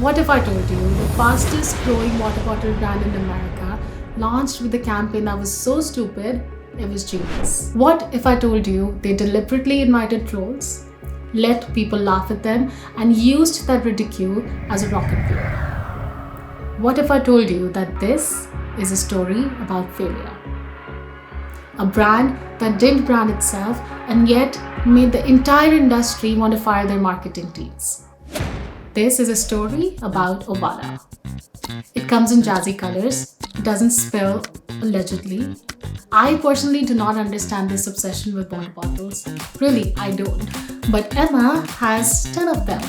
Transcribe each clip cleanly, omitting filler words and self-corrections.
What if I told you the fastest growing water bottle brand in America launched with a campaign that was so stupid, it was genius? What if I told you they deliberately invited trolls, let people laugh at them, and used that ridicule as a rocket fuel? What if I told you that this is a story about failure? A brand that didn't brand itself and yet made the entire industry want to fire their marketing teams. This is a story about Owala. It comes in jazzy colors, it doesn't spill, allegedly. I personally do not understand this obsession with water bottles. Really, I don't. But Emma has 10 of them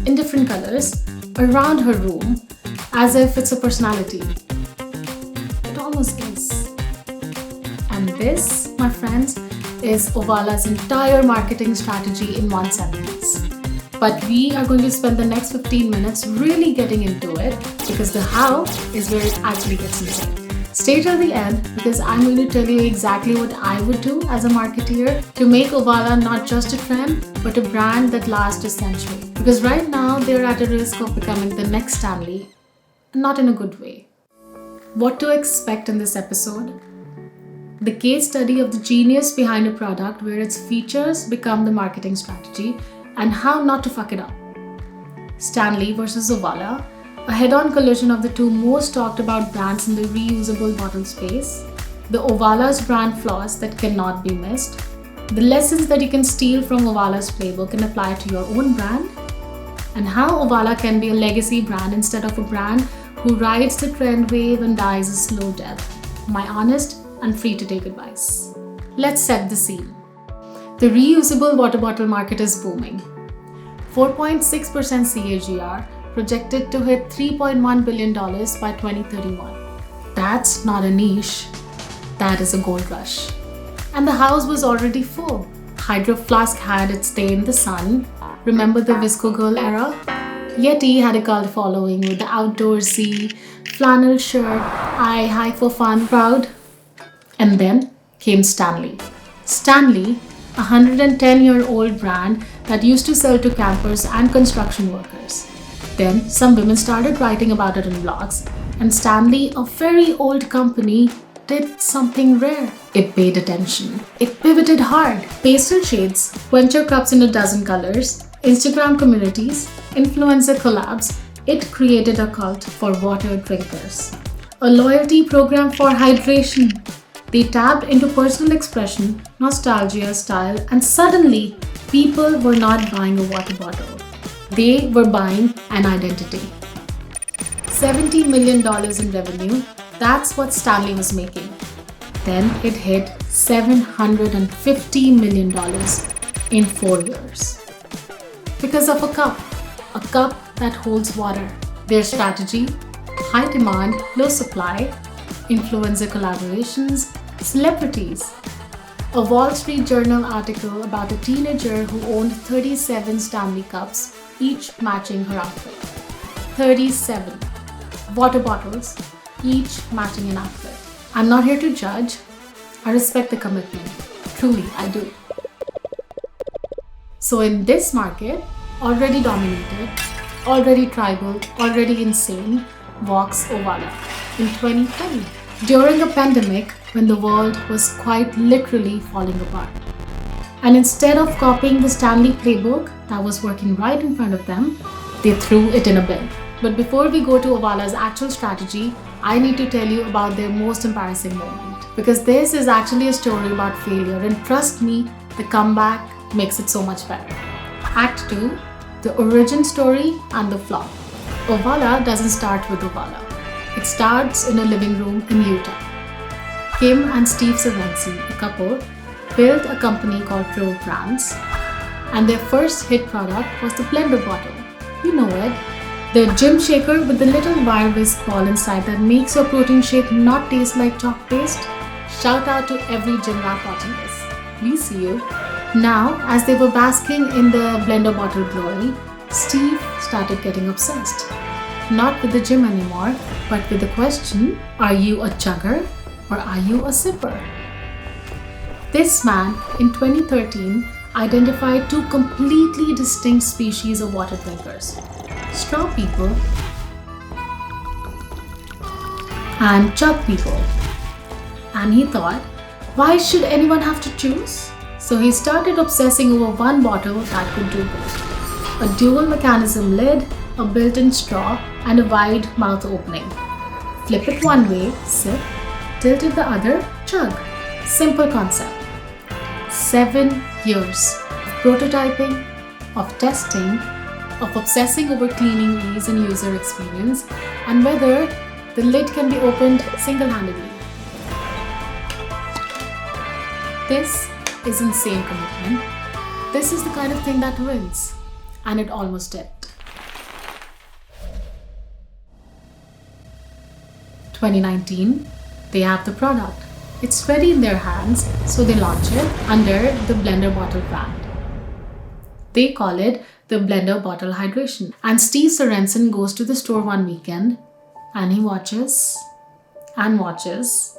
in different colors around her room as if it's a personality. It almost is. And this, my friends, is Owala's entire marketing strategy in one sentence. But we are going to spend the next 15 minutes really getting into it because the how is where it actually gets insane. Stay till the end because I'm going to tell you exactly what I would do as a marketeer to make Owala not just a trend but a brand that lasts a century. Because right now they're at a risk of becoming the next Stanley, not in a good way. What to expect in this episode? The case study of the genius behind a product where its features become the marketing strategy and how not to fuck it up. Stanley versus Owala, a head-on collision of the two most talked about brands in the reusable bottle space, the Owala's brand flaws that cannot be missed, the lessons that you can steal from Owala's playbook and apply to your own brand, and how Owala can be a legacy brand instead of a brand who rides the trend wave and dies a slow death. My honest and free to take advice. Let's set the scene. The reusable water bottle market is booming. 4.6% CAGR, projected to hit $3.1 billion by 2031. That's not a niche, that is a gold rush. And the house was already full. Hydro Flask had its day in the sun. Remember the Visco Girl era? Yeti had a cult following with the outdoorsy, flannel shirt, I high for fun crowd. And then came Stanley. Stanley, a 110-year-old brand that used to sell to campers and construction workers. Then some women started writing about it in blogs, and Stanley, a very old company, did something rare. It paid attention. It pivoted hard. Pastel shades, quencher cups in a dozen colors, Instagram communities, influencer collabs. It created a cult for water drinkers. A loyalty program for hydration. They tapped into personal expression, nostalgia, style, and suddenly people were not buying a water bottle. They were buying an identity. $70 million in revenue, that's what Stanley was making. Then it hit $750 million in 4 years. Because of a cup that holds water. Their strategy, high demand, low supply, influencer collaborations, celebrities. A Wall Street Journal article about a teenager who owned 37 Stanley cups, each matching her outfit. 37 water bottles, each matching an outfit. I'm not here to judge. I respect the commitment. Truly, I do. So in this market, already dominated, already tribal, already insane, walks Owala in 2020. During a pandemic when the world was quite literally falling apart. And instead of copying the Stanley playbook that was working right in front of them, they threw it in a bin. But before we go to Owala's actual strategy, I need to tell you about their most embarrassing moment. Because this is actually a story about failure, and trust me, the comeback makes it so much better. Act 2, the origin story and the flop. Owala doesn't start with Owala. It starts in a living room in Utah. Kim and Steve Savensi, a couple, built a company called Pro Brands, and their first hit product was the blender bottle. You know it. The gym shaker with the little wire whisk ball inside that makes your protein shake not taste like chalk paste. Shout out to every gym rat watching this. We see you. Now, as they were basking in the blender bottle glory, Steve started getting obsessed. Not with the gym anymore, but with the question, are you a chugger or are you a sipper? This man, in 2013, identified two completely distinct species of water drinkers. straw people, and chug people. And he thought, why should anyone have to choose? So he started obsessing over one bottle that could do both. A dual mechanism lid, a built-in straw, and a wide mouth opening. Flip it one way, sip, tilt it the other, chug. Simple concept. 7 years of prototyping, of testing, of obsessing over cleaning ease and user experience, and whether the lid can be opened single-handedly. This is insane commitment. This is the kind of thing that wins. And it almost did. 2019, they have the product. It's ready in their hands, so they launch it under the Blender Bottle brand. They call it the Blender Bottle Hydration. And Steve Sorensen goes to the store one weekend and he watches and watches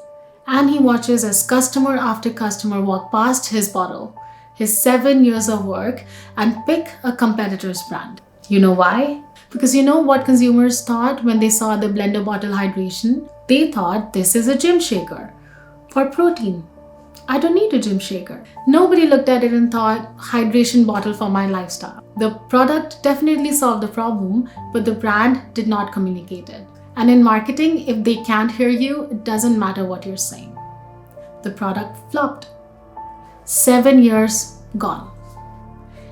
and he watches as customer after customer walk past his bottle, his 7 years of work, and pick a competitor's brand. You know why? Because you know what consumers thought when they saw the Blender Bottle Hydration? They thought this is a gym shaker for protein. I don't need a gym shaker. Nobody looked at it and thought, hydration bottle for my lifestyle. The product definitely solved the problem, but the brand did not communicate it. And in marketing, if they can't hear you, it doesn't matter what you're saying. The product flopped. 7 years gone.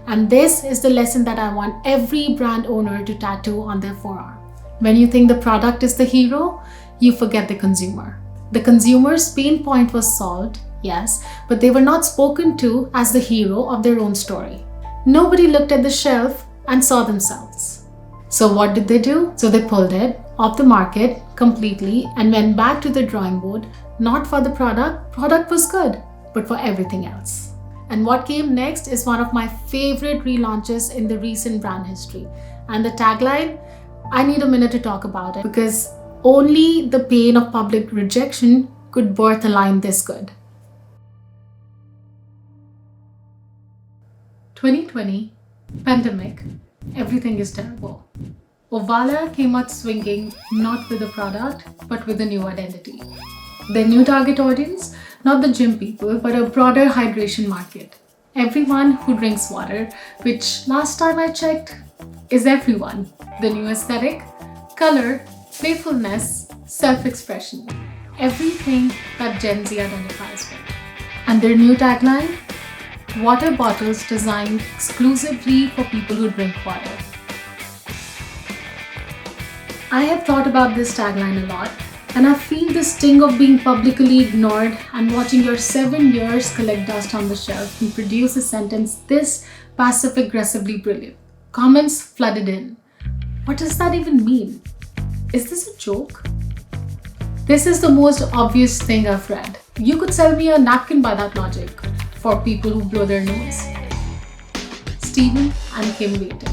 And this is the lesson that I want every brand owner to tattoo on their forearm. When you think the product is the hero, you forget the consumer. The consumer's pain point was solved, yes, but they were not spoken to as the hero of their own story. Nobody looked at the shelf and saw themselves. So what did they do? So they pulled it off the market completely and went back to the drawing board, not for the product. Product was good, but for everything else. And what came next is one of my favorite relaunches in the recent brand history. And the tagline, I need a minute to talk about it because only the pain of public rejection could birth a line this good. 2020, pandemic, everything is terrible. Owala came out swinging not with a product, but with a new identity. Their new target audience, not the gym people, but a broader hydration market. Everyone who drinks water, which last time I checked is everyone. The new aesthetic, color, playfulness, self-expression. Everything that Gen Z identifies with. And their new tagline, water bottles designed exclusively for people who drink water. I have thought about this tagline a lot, and I feel the sting of being publicly ignored and watching your 7 years collect dust on the shelf and produce a sentence this passive-aggressively brilliant. Comments flooded in. What does that even mean? Is this a joke? This is the most obvious thing I've read. You could sell me a napkin by that logic for people who blow their nose. Stephen and Kim waited.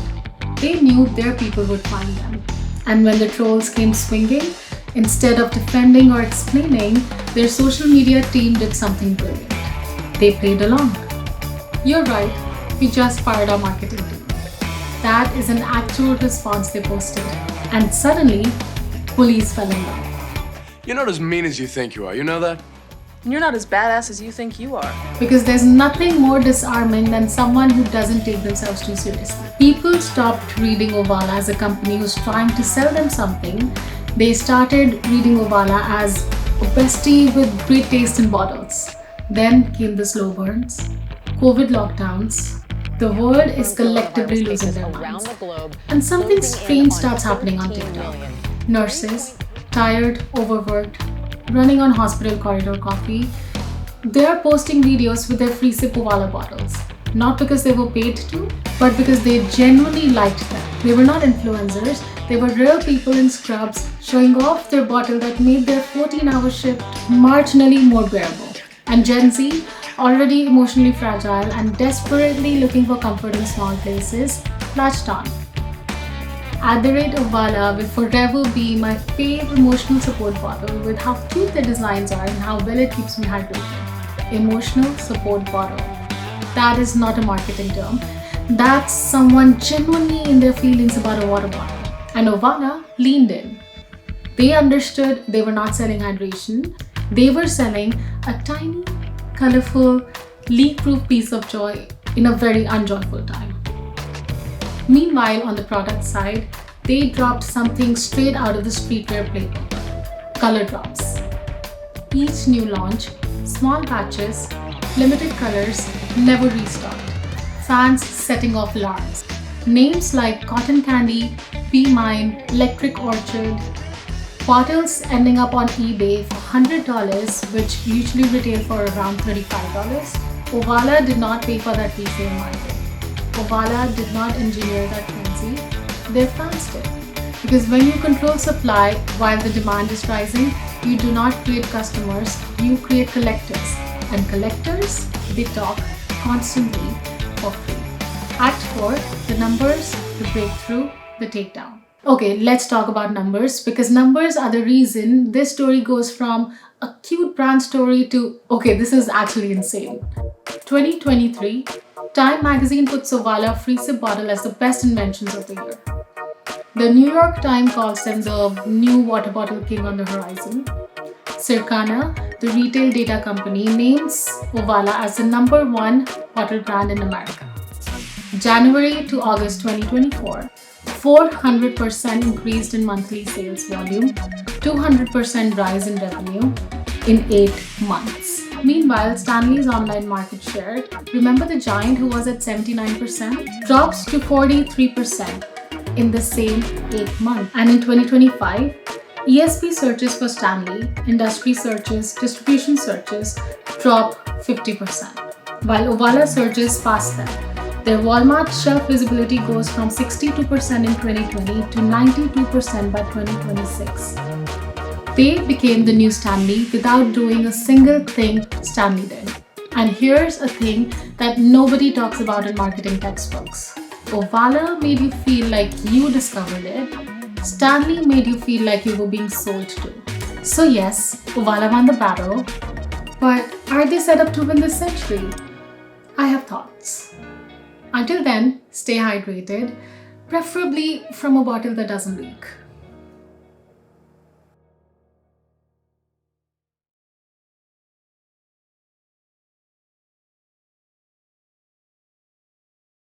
They knew their people would find them. And when the trolls came swinging, instead of defending or explaining, their social media team did something brilliant. They played along. You're right, we just fired our marketing team. That is an actual response they posted. And suddenly, police fell in love. You're not as mean as you think you are, you know that? And you're not as badass as you think you are. Because there's nothing more disarming than someone who doesn't take themselves too seriously. People stopped reading Owala as a company who's trying to sell them something. They started reading Owala as a bestie with great taste in bottles. Then came the slow burns, COVID lockdowns. The world is collectively losing their minds. And something strange starts happening on TikTok. Nurses, tired, overworked, running on hospital corridor coffee, they are posting videos with their free sip Owala bottles. Not because they were paid to, but because they genuinely liked them. They were not influencers, they were real people in scrubs showing off their bottle that made their 14-hour shift marginally more bearable. And Gen Z, already emotionally fragile and desperately looking for comfort in small places, latched on. @Owala will forever be my favorite emotional support bottle with how cute the designs are and how well it keeps me hydrated. Emotional support bottle. That is not a marketing term. That's someone genuinely in their feelings about a water bottle. And Owala leaned in. They understood they were not selling hydration, they were selling a tiny, colorful, leak-proof piece of joy in a very unjoyful time. Meanwhile, on the product side, they dropped something straight out of the streetwear playbook: color drops. Each new launch, small batches, limited colors, never restocked. Fans setting off alarms. Names like Cotton Candy, Be Mine, Electric Orchid, bottles ending up on eBay for $100, which usually retail for around $35. Owala did not pay for that resale market. Owala did not engineer that frenzy. Their fans did. Because when you control supply while the demand is rising, you do not create customers, you create collectors. And collectors, they talk constantly for free. Act 4, the numbers, the breakthrough, the takedown. Okay, let's talk about numbers, because numbers are the reason this story goes from a cute brand story to, okay, this is actually insane. 2023, Time magazine puts Owala free sip bottle as the best inventions of the year. The New York Times calls them the new water bottle king on the horizon. Circana, the retail data company, names Owala as the #1 bottle brand in America. January to August 2024, 400% increased in monthly sales volume, 200% rise in revenue in 8 months. Meanwhile, Stanley's online market share, remember the giant who was at 79%, drops to 43% in the same 8 months. And in 2025, ESP searches for Stanley, industry searches, distribution searches drop 50%, while Owala searches pass them. Their Walmart shelf visibility goes from 62% in 2020 to 92% by 2026. They became the new Stanley without doing a single thing Stanley did. And here's a thing that nobody talks about in marketing textbooks. Owala made you feel like you discovered it. Stanley made you feel like you were being sold to. So yes, Owala won the battle. But are they set up to win this century? I have thoughts. Until then, stay hydrated, preferably from a bottle that doesn't leak.